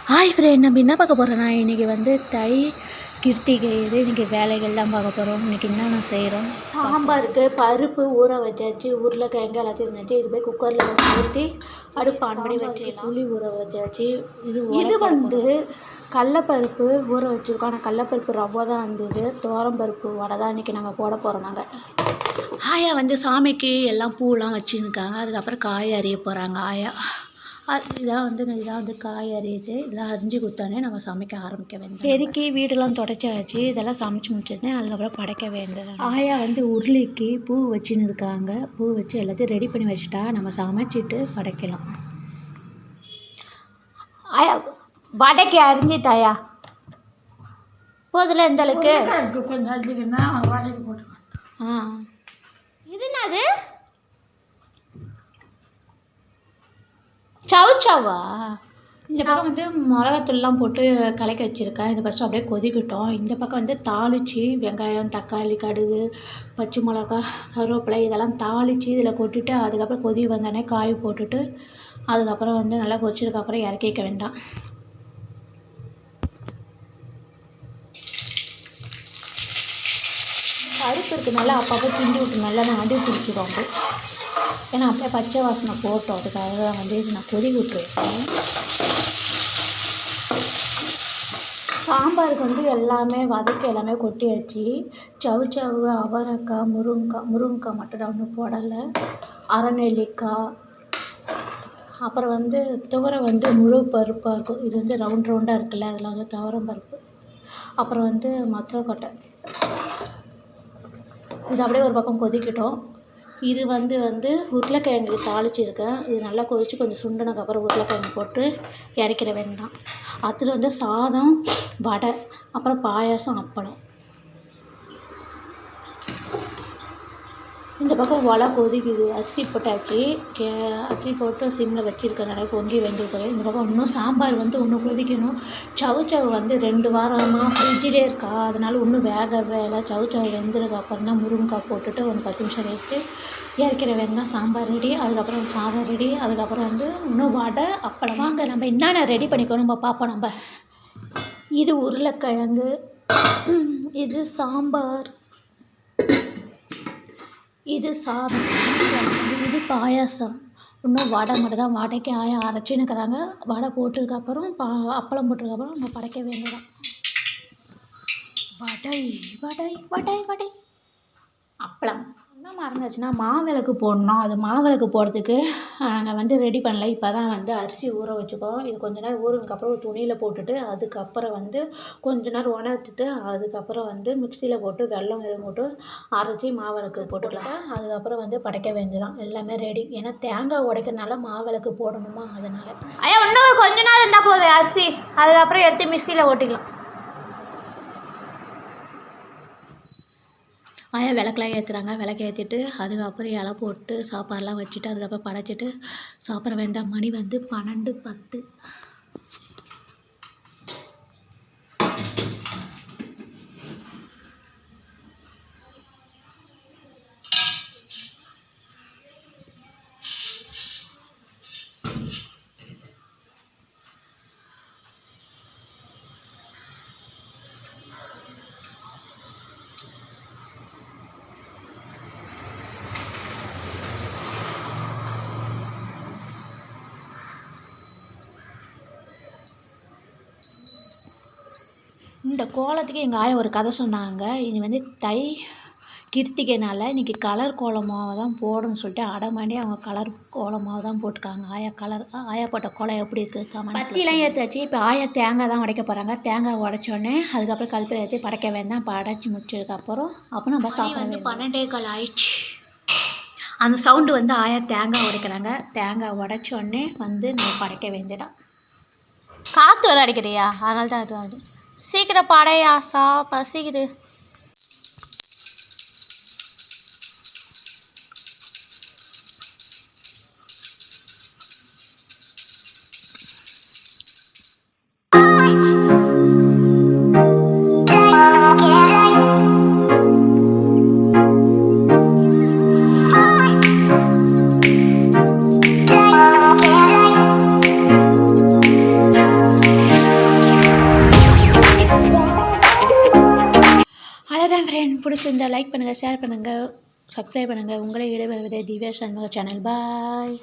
Hi friend, நம்ம என்ன பார்க்க போகிறோன்னா இன்றைக்கி வந்து தை கிருத்திகை இது இன்றைக்கி வேலைகள்லாம் பார்க்க போகிறோம். இன்றைக்கி என்னென்ன செய்கிறோம். சாம்பாருக்கு பருப்பு ஊற வச்சாச்சு, உருளைக்கிழங்கு எல்லாத்தையும் இருந்துச்சு. இது போய் குக்கரில் ஊற்றி அடுப்பு ஆன் பண்ணி வச்சுக்கலாம். புளி ஊற வச்சாச்சு. இது வந்து கடலப்பருப்பு ஊற வச்சுருக்கோம். ஆனால் கடலப்பருப்பு ரவை தான் வந்தது. துவரம்பருப்பு வடை தான் இன்றைக்கி நாங்கள் போட போகிறோம். நாங்கள் ஆயா வந்து சாமிக்கு எல்லாம் பூலாம் வச்சுருக்காங்க. அதுக்கப்புறம் காய் அரிய போகிறாங்க ஆயா. இதான் வந்து காய் அரியுது. இதெல்லாம் அரிஞ்சு கொடுத்தானே நம்ம சமைக்க ஆரம்பிக்க வேண்டாம். பெருக்கி வீடெல்லாம் தொடச்சாச்சு. இதெல்லாம் சமைச்சு முடிச்சதுனே அதுக்கப்புறம் படைக்க வேண்டியது. ஆயா வந்து உருளைக்கு பூ வச்சுன்னு இருக்காங்க. பூ வச்சு எல்லாத்தையும் ரெடி பண்ணி வச்சுட்டா நம்ம சமைச்சிட்டு படைக்கலாம். ஆயா வடைக்கு அரிஞ்சிட்டாயா போதில் எந்த அளவுக்கு கொஞ்சம் அரிஞ்சிக்கன்னா வடைக்கு போட்டுக்கலாம். இது என்னது சவுச்சவா? இந்த பக்கம் வந்து மிளகாத்தூள்லாம் போட்டு கலக்கி வச்சுருக்கேன். இது ஃபஸ்ட்டு அப்படியே கொதிக்கட்டும். இந்த பக்கம் வந்து தாளித்து வெங்காயம், தக்காளி, கடுகு, பச்சை மிளகா, கருவேப்பிலை இதெல்லாம் தாளித்து இதில் கொட்டிட்டு அதுக்கப்புறம் கொதி வந்தோடனே காய் போட்டுட்டு அதுக்கப்புறம் வந்து நல்லா கொதிச்சதுக்கப்புறம் இறக்கி வைக்க வேண்டாம். பருப்பு இருக்குனால அப்பப்போ கிண்டி விட்டு நல்லா நான் அடி பிடிச்சிடும். ஏன்னா அப்படியே பச்சை வாசனை போட்டோம். அதுக்காக தான் வந்து இது நான் கொதி விட்டுருக்கேன். சாம்பாருக்கு வந்து எல்லாமே வதக்கி எல்லாமே கொட்டியாச்சு. சவுச்சவு, அவரைக்காய், முருங்கைக்காய் மட்டும் நான் ஒன்றும் போடலை. அரைநெல்லிக்காய், அப்புறம் வந்து துவரை வந்து முழு பருப்பாக இருக்கும். இது வந்து ரவுண்டாக இருக்குல்ல, அதில் வந்து துவரம் பருப்பு, அப்புறம் வந்து மொச்சக்கொட்டை. இது அப்படியே ஒரு பக்கம் கொதிக்கட்டும். இது வந்து உருளைக்கிழங்கு தாளிச்சிருக்கேன். இது நல்லா கொதித்து கொஞ்சம் சுண்டினதுக்கப்புறம் உருளைக்கிழங்கு போட்டு இறக்கிற வேண்டாம். அடுத்தது வந்து சாதம், வடை, அப்புறம் பாயாசம், அப்பளம். இந்த பக்கம் ஒலை கொதிக்குது. அரிசி போட்டாச்சு. அரிசி போட்டு சிம்மில் வச்சுருக்கனால பொங்கி வெந்துருக்குது. இந்த பக்கம் இன்னும் சாம்பார் வந்து இன்னும் கொதிக்கணும். சவுச்சவு வந்து 2 வாரமாக ஃப்ரிட்ஜிலே இருக்கா, அதனால் இன்னும் வேகவே இல்லை. சவுச்சவு வெந்ததுக்கு அப்புறம் தான் முருங்கைக்காய் போட்டுட்டு ஒரு 10 நிமிஷம் எடுத்து இறக்கிற வேண்டாம். சாம்பார் ரெடி. அதுக்கப்புறம் சாதம் ரெடி. அதுக்கப்புறம் வந்து இன்னும் வடை, அப்பளம். வாங்க நம்ம என்னென்ன ரெடி பண்ணிக்கணும் நம்ம பார்ப்போம். நம்ம இது உருளைக்கிழங்கு, இது சாம்பார், இது சாதம், இது பாயாசம், இன்னும் வடை மட்டும் தான். வடைக்கு ஆயா அரைச்சின்னுக்கிறாங்க. வடை போட்டதுக்கப்புறம் அப்பளம் போட்டதுக்கப்புறம் நம்ம படைக்க வேண்டியதான். வடை வடை வடை வடை அப்பளம். என்ன மறந்துச்சுன்னா மாவிளக்கு போடணும். அது மாவிளக்கு போடுறதுக்கு நாங்கள் வந்து ரெடி பண்ணல. இப்போ தான் வந்து அரிசி ஊற வச்சுக்கோம். இது கொஞ்ச நேரம் ஊறினதுக்கப்புறம் ஒரு துணியில் போட்டுட்டு அதுக்கப்புறம் வந்து கொஞ்ச நேரம் உணர்த்திட்டு அதுக்கப்புறம் வந்து மிக்சியில் போட்டு வெல்லம் எதுவும் போட்டு அரைச்சி மாவிளக்கு போட்டுக்கலாம். அதுக்கப்புறம் வந்து படைக்க வேண்டியதான். எல்லாமே ரெடி. ஏன்னா தேங்காய் உடைக்கிறதுனால மாவிளக்கு போடணுமா, அதனால். ஐயா இன்னும் கொஞ்ச நேரம் இருந்தால் போதும் அரிசி. அதுக்கப்புறம் எடுத்து மிக்சியில் ஓட்டிக்கலாம். ஆயா விளக்கெலாம் ஏற்றுறாங்க. விளக்கு ஏற்றிட்டு அதுக்கப்புறம் இலை போட்டு சாப்பாடெலாம் வச்சுட்டு அதுக்கப்புறம் படைச்சிட்டு சாப்பிட வேண்டாம். மணி வந்து 12:10. இந்த கோலத்துக்கு எங்கள் ஆயா ஒரு கதை சொன்னாங்க. இனி வந்து தை கிருத்திகைனால இன்றைக்கி கலர் கோலமாவை தான் போடணும்னு சொல்லிட்டு அடமாண்டி அவங்க கலர் கோலமாவை தான் போட்டிருக்காங்க. ஆயா போட்ட கோலம் எப்படி இருக்குது பத்திலாம் ஏற்றாச்சு. இப்போ ஆயா தேங்காய் தான் உடைக்க போகிறாங்க. தேங்காய் உடைச்சோடனே அதுக்கப்புறம் கல்பரை ஏற்றி படைக்க வேண்டாம். படைச்சி முடிச்சதுக்கப்புறம் அப்புறம் நம்ம சாப்பிட 12:15 ஆயிடுச்சு. அந்த சவுண்டு வந்து ஆயா தேங்காய் உடைக்கிறாங்க. தேங்காய் உடைச்சோடனே வந்து நம்ம படைக்க வேண்டியதான். காற்று வர அடிக்கிறியா, அதனால தான் அது ஆகுது. சீக்கிரம் படையா, பசிக்குது. அவ்வளோதான் ஃப்ரெண்ட். பிடிச்சிருந்தா லைக் பண்ணுங்கள், ஷேர் பண்ணுங்கள், சப்ஸ்கிரைப் பண்ணுங்கள். உங்களை விடைபெறுவது திவ்யா சண்முக சேனல். பாய்.